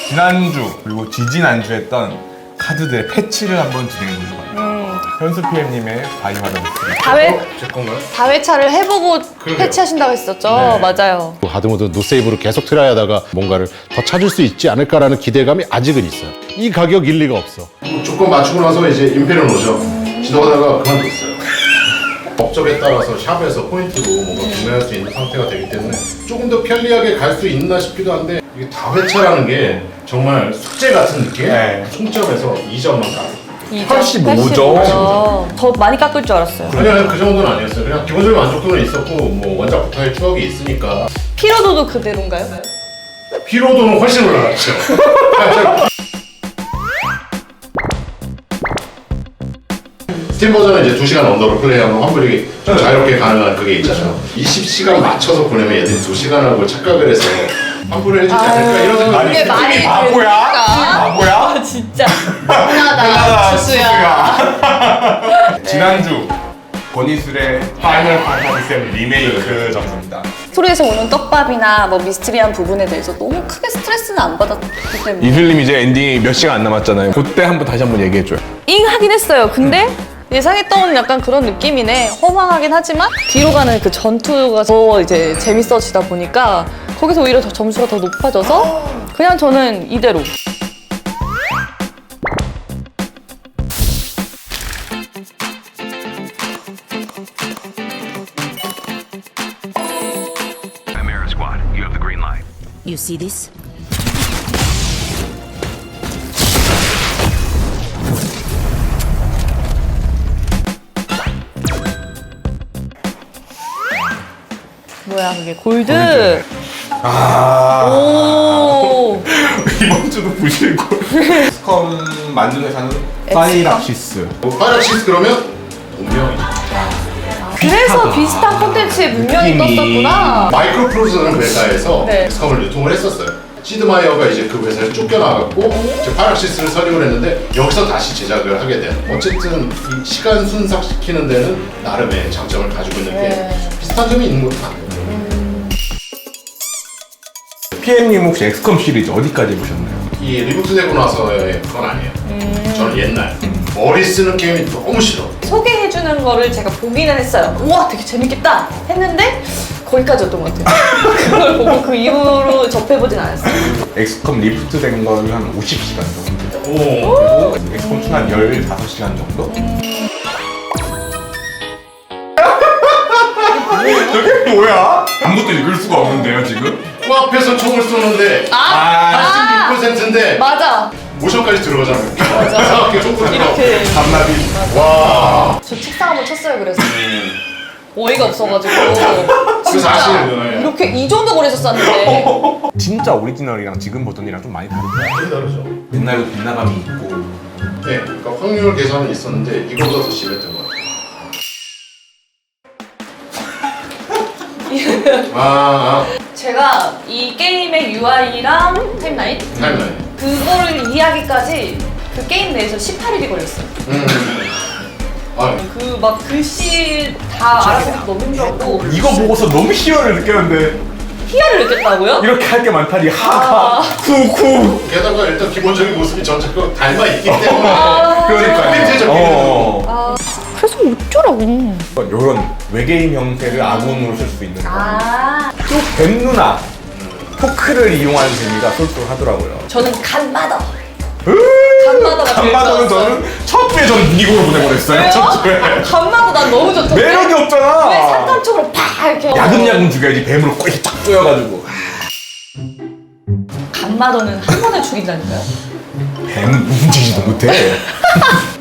지난주 그리고 지지난주 했던 카드들의 패치를 한번 진행해보려고 합니다. 현수 PM님의 바이오하다였습니다. 제 건가요? 다회차를 해보고 그러게요. 패치하신다고 했었죠. 네. 맞아요. 하드모드 노세이브로 계속 트라이 하다가 뭔가를 더 찾을 수 있지 않을까라는 기대감이 아직은 있어요. 이 가격 일리가 없어. 조건 맞추고 나서 이제 임페리온 오죠. 지도하다가 그만뒀어요. 업적에 따라서 샵에서 포인트로 뭔가 구매할 수 있는 상태가 되기 때문에 조금 더 편리하게 갈 수 있나 싶기도 한데 이게 다회차라는 게 정말 숙제 같은 느낌? 네. 총점에서 2점만 깎아. 85점. 더 많이 깎을 줄 알았어요. 아니요, 그 정도는 아니었어요. 그냥 기본적인 만족도는 있었고 뭐 원작부터의 추억이 있으니까 피로도도 그대로인가요? 피로도는 훨씬 올라갔죠. 스팀 버전은 이제 2시간 언더로 플레이하면 환불이 좀 자유롭게 가능한 그게 있잖아요. 20시간 맞춰서 보내면 애들이 2시간하고 착각을 해서 환불을 해주지 않을까 이런 생각이 그게 말이 바보야? 됩니까? 바보야? 아, 진짜. 흔하다, 지수야. 지난주 권희술의 파이널 판타지 7 리메이크 점수입니다. 스토리에서 오는 떡밥이나 뭐 미스테리한 부분에 대해서 너무 크게 스트레스는 안 받았기 때문에. 이 필름 이제 엔딩이 몇 시간 안 남았잖아요. 그때 다시 한번 얘기해줘요. 잉 하긴 했어요. 근데 예상했던 약간 그런 느낌이네. 허망하긴 하지만 뒤로 가는 그 전투가 더 이제 재밌어지다 보니까 거기서 오히려 더 점수가 더 높아져서 그냥 저는 이대로. Chimera Squad, you have the green light. You see this? 뭐야 그게 골드. 아 오. 이번 주도 부실고. 스컴 만든 회사는 파이락시스. 파이락시스 그러면 운명이죠. 그래서 비슷한 콘텐츠에 문명이 느낌이. 떴었구나. 마이크로프로즈라는 회사에서 네. 스컴을 유통을 했었어요. 시드마이어가 이제 그 회사를 쫓겨나갔고 이제 파이락시스를 설립을 했는데 여기서 다시 제작을 하게 된. 어쨌든 이 시간 순삭시키는 데는 나름의 장점을 가지고 있는 게 비슷한 점이 있는 것도 같아요. PM님 혹시 엑스컴 시리즈 어디까지 해보셨나요? 이 리부트 되고 나서의 그건 아니에요. 저는 옛날 머리 쓰는 게임이 너무 싫어. 소개해주는 거를 제가 보기는 했어요. 우와 되게 재밌겠다 했는데 거기까지였던 것 같아요. 그걸 보고 그 이후로 접해보진 않았어요. 엑스컴 리프트 된 거는 한 50시간 정도. 오. 그리고 엑스컴 2는 한 15시간 정도? 저게 뭐야? 아무것도 읽을 수가 없는데요 지금? 코앞에서 총을 쏘는데 86%인데 맞아. 모션까지 들어가잖아요. 이상하게 총 들어가고. 이렇게 밤나비. 와. 저 책상 한번 쳤어요. 그래서 어이가 없어가지고 그 사실은 이렇게 이 정도 거리에서 쐈는데 진짜 오리지널이랑 지금 버전이랑 좀 많이 다르죠. 많이 다르죠. 옛날에도 빗나감이 있고. 네, 그러니까 확률 계산은 있었는데 이거보다 더 심했던 것 같아요. 제가 이 게임의 UI랑 타임라인 타임라인. 그거를 이해하기까지 그 게임 내에서 18일이 걸렸어요. 아, 그 막 글씨 다 알아보기 너무 힘들었고 이거 보고서 너무 희열을 느꼈는데 희열을 느꼈다고요? 이렇게 할 게 많다니 하하 쿠쿠. 게다가 일단 기본적인 모습이 전체가 닮아 있기 때문에 그러니까 빈티지 그래서 어쩌라고. 이런 외계인 형태를 아군으로 쓸 수 있는 거. 아 뱀 누나 토크를 이용하는 재미가 쏠쏠하더라고요. 저는 간마더. 간마더가 간마도는 저는 첫 주에 저는 미국으로 보내버렸어요. 첫 주에. 간마더 난 너무 좋던데. 매력이 왜 없잖아. 산탄총으로 팍 이렇게. 야금야금 죽여야지 뱀으로 꼬리 딱 쪼여가지고. 간마더는 한 번에 죽인다니까요. 뱀은 움직이지도 못해.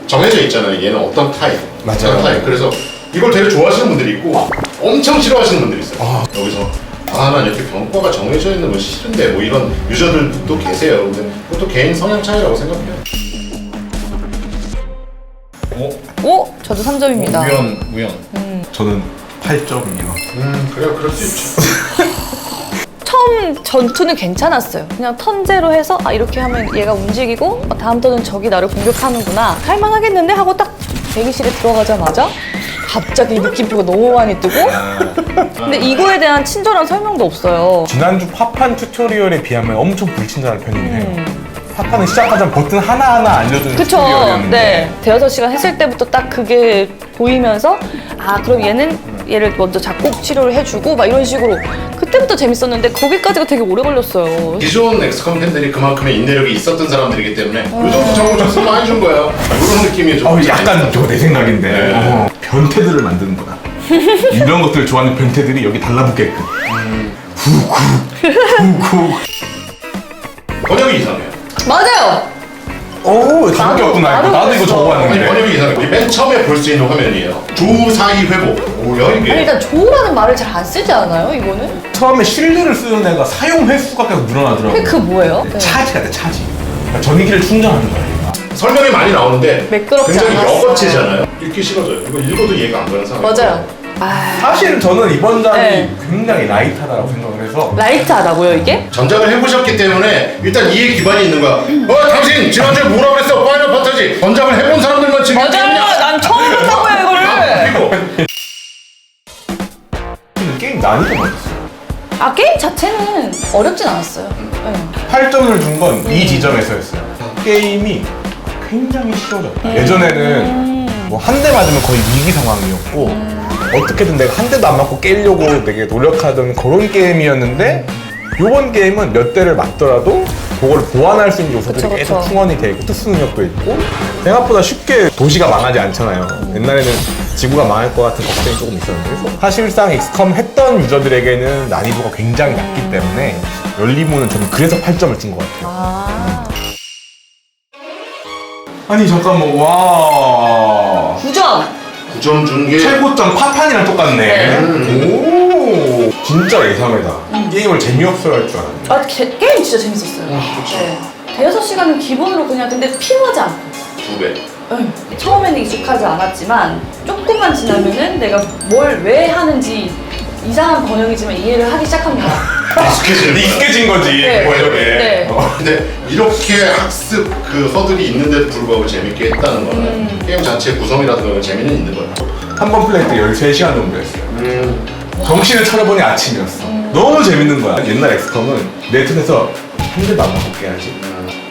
정해져 있잖아요. 얘는 어떤 타입, 맞아요. 어떤 타입. 그래서 이걸 되게 좋아하시는 분들이 있고 엄청 싫어하시는 분들이 있어요. 여기서 난 이렇게 병과가 정해져 있는 건 싫은데 뭐 이런 유저들도 계세요. 근데 그것도 개인 성향 차이라고 생각해요. 오? 저도 3점입니다. 우연. 저는 8점이요. 그래요. 그럴 수 있죠. 처음 전투는 괜찮았어요. 그냥 턴제로 해서 아 이렇게 하면 얘가 움직이고 다음 턴은 적이 나를 공격하는구나 할만하겠는데 하고 딱 대기실에 들어가자마자 갑자기 느낌표가 너무 많이 뜨고 근데 이거에 대한 친절한 설명도 없어요. 지난주 파판 튜토리얼에 비하면 엄청 불친절한 편이긴 해요. 파판은 시작하자면 버튼 하나하나 알려주는 그쵸. 튜토리얼이었는데 네. 대여섯 시간 했을 때부터 딱 그게 보이면서 아 그럼 얘는 얘를 먼저 작곡 치료를 해주고 막 이런 식으로 그때부터 재밌었는데 거기까지가 되게 오래 걸렸어요. 기존 엑스컴 팬들이 그만큼의 인내력이 있었던 사람들이기 때문에 이 정도 정보 줬으면 많이 준 거야. 이런 느낌이 좀 약간 저거 내 생각인데 네. 변태들을 만드는 거다. 이런 것들 좋아하는 변태들이 여기 달라붙게끔 후후 번역이 이상해요. 맞아요. 오 다른 게 없구나. 나도 나도 이거 저거 아니 하는데 번역이 이상해. 우리 맨 처음에 볼 수 있는 화면이에요. 주사위 회복. 뭐야 이게? 아니 일단 조라는 말을 잘 안 쓰지 않아요 이거는? 처음에 실내를 쓰는 애가 사용 횟수가 계속 늘어나더라고요. 그게 그 뭐예요? 네. 차지 같아 차지. 그러니까 전기를 충전하는 거야. 얘가. 설명이 많이 나오는데 매끄럽지 굉장히 않았어. 여거체잖아요. 읽기 싫어져요. 이거 읽어도 이해가 안 가는 상황. 맞아요. 아 사실 저는 이번 작이 네. 굉장히 라이트하다고 생각을 해서 라이트하다고요 이게? 전작을 해보셨기 때문에 일단 이해 기반이 있는 거야. 당신 지난주에 뭐라 그랬어? 파이널 판타지. 전작을 해본 사람들만 지금 맞아요. 난 처음 본다고요 이거를. 게임 난이도가 있어요. 아 게임 자체는 어렵진 않았어요. 네. 8점을 준 건 이 지점에서였어요. 게임이 굉장히 쉬워졌다. 예전에는 뭐 한 대 맞으면 거의 위기 상황이었고 어떻게든 내가 한 대도 안 맞고 깨려고 되게 노력하던 그런 게임이었는데 요번 게임은 몇 대를 맞더라도 그걸 보완할 수 있는 요소들이 그쵸, 계속 그쵸. 충원이 돼 있고 특수 능력도 있고 생각보다 쉽게 도시가 망하지 않잖아요. 옛날에는 지구가 망할 것 같은 걱정이 조금 있었는데 그래서 사실상 엑스컴 했던 유저들에게는 난이도가 굉장히 낮기 때문에 열리모는 저는 그래서 8점을 준 것 같아요. 아 아니 잠깐만 와 9점. 9점 준 게 최고점 파판이랑 똑같네. 오 진짜 예상외다. 게임을 재미없어 할 줄 알았네. 아 게임 진짜 재밌었어요. 네. 대여섯 시간은 기본으로 그냥 근데 피곤하지 않고. 2배. 응. 처음에는 익숙하지 않았지만 조금만 지나면은 내가 뭘 왜 하는지 이상한 번역이지만 이해를 하기 시작합니다. 익숙해지는 거야. 익숙해진 거지. 네. 번역에. 네. 근데 이렇게 학습 그 허들이 있는데도 불구하고 재밌게 했다는 거는 게임 자체 구성이라든가 재미는 있는 거야. 한 번 플레이 때 13시간 정도 했어요. 정신을 차려보니 아침이었어. 너무 재밌는 거야. 옛날 엑스컴은 내 턴에서 한 대도 안 맞고 깨야지.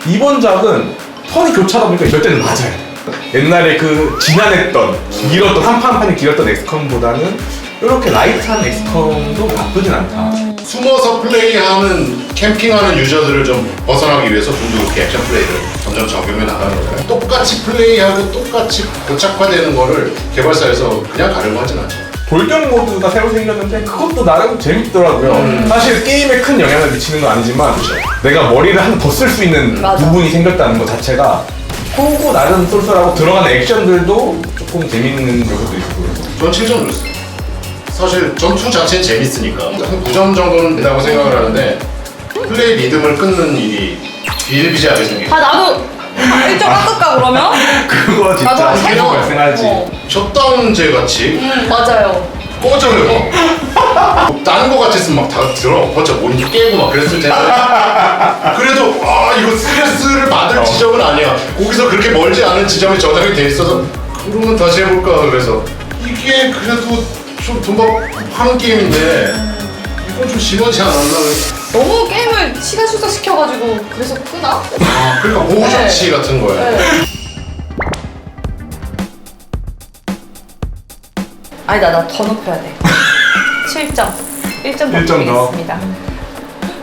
이번 작은 턴이 교차하다 보니까 이럴 때는 맞아야 돼. 옛날에 그 지난했던 길었던 한 판 한 판이 길었던 엑스컴보다는 이렇게 라이트한 엑스컴도 나쁘진 않다. 숨어서 플레이하는 캠핑하는 유저들을 좀 벗어나기 위해서 좀더 그렇게 액션 플레이를 점점 적용해 나가는 거예요. 똑같이 플레이하고 똑같이 고착화되는 거를 개발사에서 그냥 가려고 하진 않죠. 돌격 모드가 새로 생겼는데 그것도 나름 재밌더라고요. 사실 게임에 큰 영향을 미치는 건 아니지만 내가 머리를 한 더 쓸 수 있는 맞아. 부분이 생겼다는 것 자체가 그거 나름 쏠쏠하고 들어가는 액션들도 조금 재밌는 요소도 있고요. 전 7점 줬어요. 사실 전투 자체는 재밌으니까 한 9점 정도는 된다고 생각을 하는데 플레이 리듬을 끊는 일이 비일비재하게 생겨요. 아 나도 1점 깎을까 그러면? 그거 진짜 나도 계속 해요. 발생하지. 어. 셧다운제 같이 맞아요. 꺼져요. 다른 거 같았으면 막 다 들어 엎어져 모니터 깨고 막 그랬을 텐데 그래도 이거 스트레스를 받을 지점은 아니야. 거기서 그렇게 멀지 않은 지점에 저장이 돼 있어서 그러면 다시 해볼까 그래서 이게 그래도 좀 돈 받고 하는 게임인데 이건 좀 심하지 않았나. 너무 게임을 시간 축소시켜가지고 그래서 끄나? 그러니까 보호장치 같은 거예요. 네. 아니다 나 더 높여야 돼. 7점. 1점 더 1점 더. 드리겠습니다.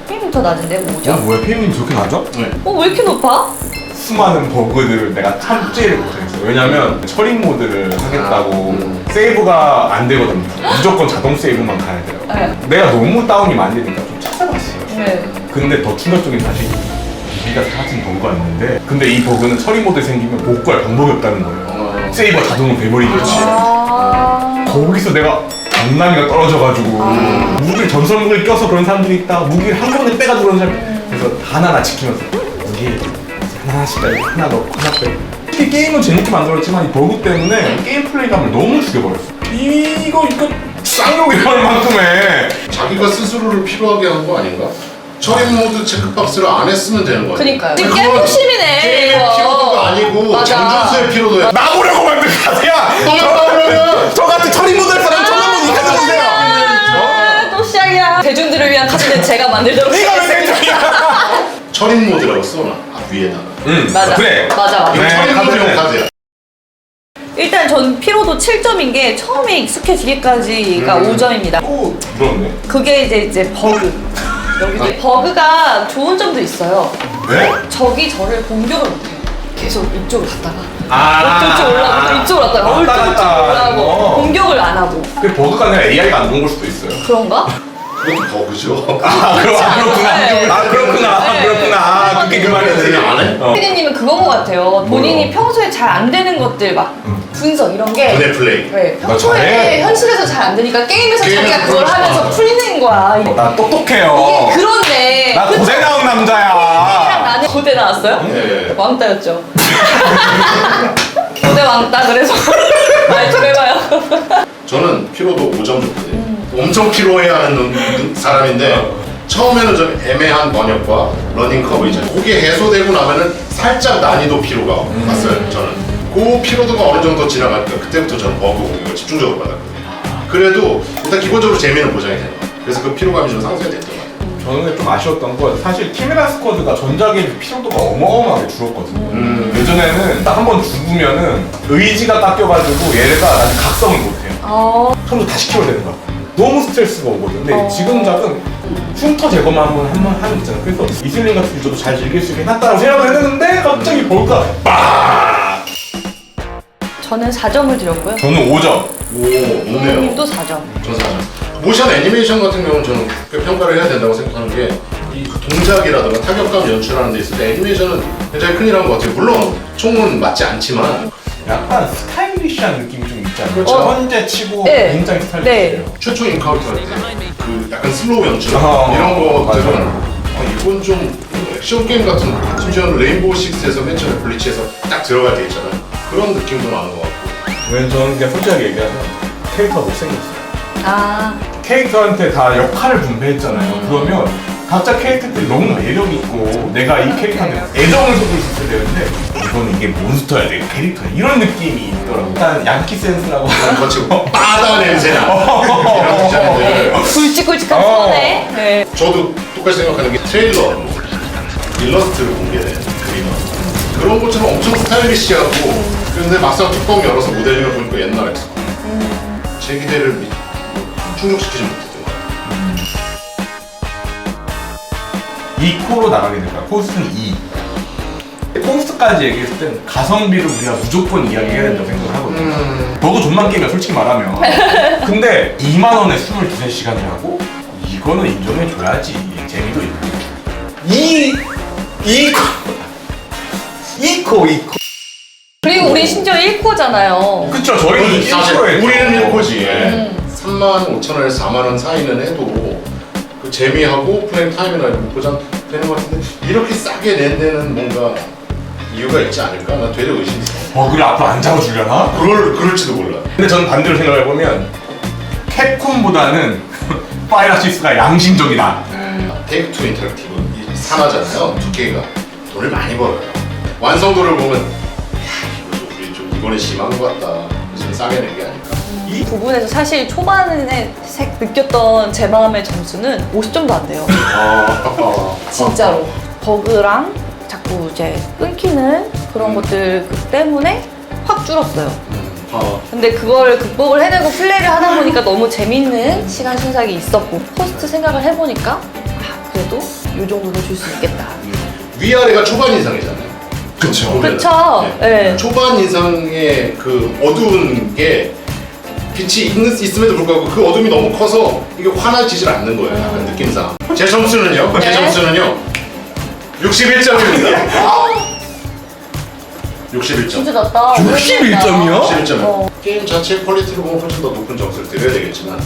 게임이 더 낮은데 5점? 뭐야 페이님 저렇게 낮아? 네. 왜 이렇게 높아? 수많은 버그들을 내가 탑재를 못했어. 왜냐면 처리 모드를 하겠다고 세이브가 안 되거든요. 무조건 자동 세이브만 가야 돼요. 네. 내가 너무 다운이 많이 되니까 좀 찾아봤어요. 네. 근데 더 충격적인 사실이 우리가 사진 버그가 있는데 근데 이 버그는 처리 모드에 생기면 복구할 방법이 없다는 거예요. 세이브가 자동으로 돼버리겠지. 아. 거기서 내가 장난이가 떨어져가지고 무기를 전설무기를 껴서 그런 사람들이 있다. 무기를 한꺼번에 빼가지고 그런 사람이 그래서 하나하나 지키면서 무기 하나씩 빼고 하나 넣고 하나 빼고 특히 게임은 재밌게 만들었지만 이 버그 때문에 게임 플레이감을 너무 죽여버렸어. 이거 쌍욕이라는 만큼의 자기가 스스로를 필요하게 한 거 아닌가? 처리 모드 체크박스를 안 했으면 되는 거야. 그니까요. 근데 지금 그건 깨무심이네, 게임의 이거. 키워드가 아니고 맞아. 장준수의 피로도야. 나보려고 만든 가세야. 너가 나오려면 저 같은 철인 모델 사람 천만 분 가져주세요. 아, 또 시작이야. 대중들을 위한 카드는 제가 만들도록 네가 왜 하겠습니다. 대장이야? 철인 모드라고 써놔. 위에다가. 맞아. 그래. 맞아. 이거 네, 철인 모드용 카드는- 카드야. 일단 전 피로도 7점인 게 처음에 익숙해지기까지가 5점입니다. 또 그렇네. 그게 이제 버그. 여기 버그가 좋은 점도 있어요. 왜? 적이 저를 공격을 못해요. 계속 이쪽으로 갔다가 아. 이쪽 올라가고 또 이쪽으로 갔다가 왔다 이쪽 갔다 올라가고 어. 공격을 안 하고 그 버그가 아니라 AI가 안 좋은 걸 수도 있어요. 그런가? 그것도 버그죠. 그렇구나. 네. 그렇구나. 네. 그렇구나. 아, 그게 그 말이지. 그냥 안 해? 어. 피디님은 그건 것 같아요. 본인이 뭐요? 평소에 잘 안 되는 것들 막 분석 이런 게 분해 플레이. 네, 나 평소에 잘해. 현실에서 잘 안 되니까 게임에서 게임에서 자기가 그걸 그러지 하면서 마. 풀리는 거야. 이게 나 똑똑해요. 그런데 나 고대 나온 피디랑 남자야. 나는 고대 나왔어요? 네. 왕따였죠. 고대 왕따 그래서 말 좀 해봐요. 저는 피로도 5점 줬거든요. 엄청 피로해하는 사람인데 처음에는 좀 애매한 번역과 러닝 커브 있잖아요. 그게 해소되고 나면은 살짝 난이도 피로가 왔어요. 저는 그 피로도가 어느 정도 지나가니까 그때부터 저는 버그 공격을 집중적으로 받았거든요. 그래도 일단 기본적으로 재미는 보장이 되는 거예요. 그래서 그 피로감이 좀 상쇄됐던 것 같아요. 저는 좀 아쉬웠던 건 사실 키메라 스쿼드가 전작의 피로도가 어마어마하게 줄었거든요. 예전에는 딱 한 번 죽으면은 의지가 깎여가지고 얘네가 나중에 각성을 못해요. 처음부터 다시 키워야 되는 거야. 너무 스트레스가 오거든. 근데 지금 작은 흉터 제거만 한번 하면 있잖아. 그래서 이슬링 같은 유저도 잘 즐길 수 있게 해놨다고 생각을 했는데 갑자기 볼까 빡! 저는 4점을 드렸고요. 저는 5점. 오, 높네요. 피디님도 4점. 전사죠. 모션 애니메이션 같은 경우는 저는 꽤 평가를 해야 된다고 생각하는 게 이 동작이라든가 타격감 연출하는 데 있을 때 애니메이션은 굉장히 큰일한 것 같아요. 물론 총은 맞지 않지만 약간 스타일리시한 느낌이 좀 있잖아요. 그렇죠. 현재 치고 네. 굉장히 스타일리시해요. 최초 인카운터 할 때 그 약간 슬로우 연출 어, 이런 것들은 맞아요. 이건 좀 액션 게임 같은 심지어는 레인보우 식스에서 맨 처음에 블리치에서 딱 들어갈 때 있잖아요. 그런 느낌도 나는 것 같고 왜냐면 저는 그냥 솔직하게 얘기하면 캐릭터가 못생겼어요. 아, 캐릭터한테 다 역할을 분배했잖아요. 그러면 각자 캐릭터들이 너무 매력 있고 내가 이 캐릭터한테 애정을 쏟을 수 있어야 되는데 이건 이게 몬스터야 내 캐릭터야 이런 느낌이 있더라고. 일단 양키 센스라고 거치고 바다 냄새나 이런 디자인들 굵직굵직한 어. 손에. 네. 저도 똑같이 생각하는 게 트레일러 일러스트로 공개된 그림 그런 것처럼 엄청 스타일리시하고 그런데 막상 뚜껑 열어서 모델링을 보니까 옛날 엑스코 제 기대를 충족시키지 못했던 것 같아요. 2코로 나가게 될까? 코스트는 2. 코스트까지 얘기했을 땐 가성비를 우리가 무조건 이야기해야 된다고 생각을 하거든요. 너도 존만 게임이야 솔직히 말하면. 근데 2만 원에 23시간이라고? 이거는 인정해줘야지. 재미도 있고. 2코. 그리고 우리 심지어 1코잖아요. 그쵸, 저희는 사실 1코예요. 우리는 1코지 35,000원에서 4만원 사이는 해도 그 재미하고 플레임 타임이나 이런 거 보장 되는 것 같은데 이렇게 싸게 낸 데는 뭔가 이유가 있지 않을까? 나 되게 의심이 있어. 버그를 앞으로 안 잡아주려나? 그럴지도 몰라. 근데 저는 반대로 생각해보면 캡콤보다는 파이러시스가 양심적이다. 테이크2 인터랙티브 이 산하잖아요. 두께가 돈을 많이 벌어요. 완성도를 보면 야, 이거 좀 우리 좀 이번에 심한 것 같다. 그래서 좀 싸게 낸 게 아닐까. 이 부분에서 사실 초반에 느꼈던 제 마음의 점수는 50점도 안 돼요. 진짜로. 버그랑 자꾸 이제 끊기는 그런 것들 때문에 확 줄었어요. 근데 그걸 극복을 해내고 플레이를 하다 보니까 너무 재밌는 시간 순삭이 있었고 포스트 생각을 해보니까 아, 그래도 이 정도는 줄 수 있겠다. 위아래가 초반 인상이잖아요. 그쵸. 그쵸. 네. 초반 인상의 그 어두운 게 빛이 있음에도 불구하고 그 어둠이 너무 커서 이게 환해지질 않는 거예요. 약간 느낌상. 제 점수는요? 제 네. 점수는요? 61점입니다. 61점. 진짜 낮다. 61점이요? 61점이요. 게임 자체 퀄리티로 보면 훨씬 더 높은 점수를 드려야 되겠지만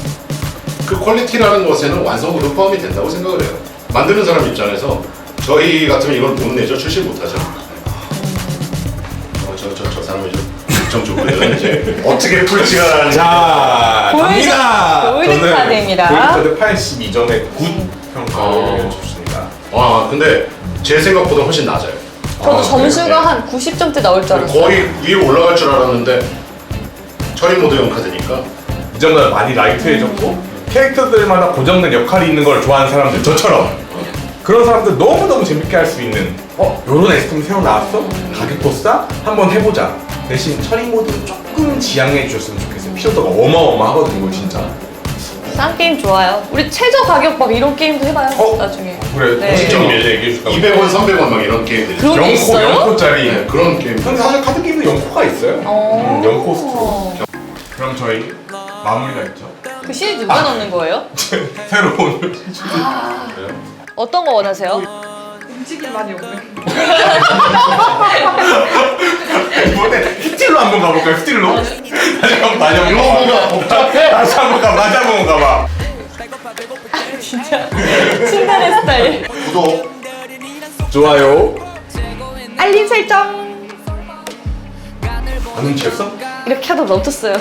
그 퀄리티라는 것에는 완성도도 포함이 된다고 생각을 해요. 만드는 사람 입장에서 저희 같으면 이걸 못 내죠. 출시 못 하죠. 저 사람이 좀 좋고요. 이제 어떻게 풀지가 자, 갑니다. 골든 카드입니다. 골든 카드 82점에 굿 평가를 줬습니다. 와 근데 제 생각보다 훨씬 낮아요. 저도 아, 점수가 그래요? 한 90점대 나올 줄 알았어요. 거의 위에 올라갈 줄 알았는데 처리 모드형 카드니까 이 정도는 많이 라이트해졌고 캐릭터들마다 고정된 역할이 있는 걸 좋아하는 사람들 저처럼 그런 사람들 너무너무 재밌게 할 수 있는 요런 엑스컴이 새로 나왔어? 가격도 싸? 한번 해보자. 대신 처리 모드는 조금 지양해 주셨으면 좋겠어요. 필요도가 어마어마하거든요 이거 진짜. 싼 게임 좋아요. 우리 최저 가격 막 이런 게임도 해봐요. 나중에. 그래 네. 진짜 얘기해 줄까? 200원, 300원 막 이런 게임들 그런 게 있어요? 0코짜리 네, 그런 게임 근데 사실 카드 게임도 0코가 있어요. 어. 0코스트로. 그럼 저희 마무리가 있죠. 그 시리즈 누가 넣는 거예요? 새로운 어떤 거 원하세요? 움직임 많이 없네. 이번에 스틸로 한번 가볼까요? 스틸로? 다시 한번 가봐. 이거보다 복잡해? 다시 한번 가봐. 다시 한번 가봐. 진짜 신나는 스타일. 구독 좋아요. 알림 설정. 안 훔쳤어? 이렇게 하다 멈췄어요.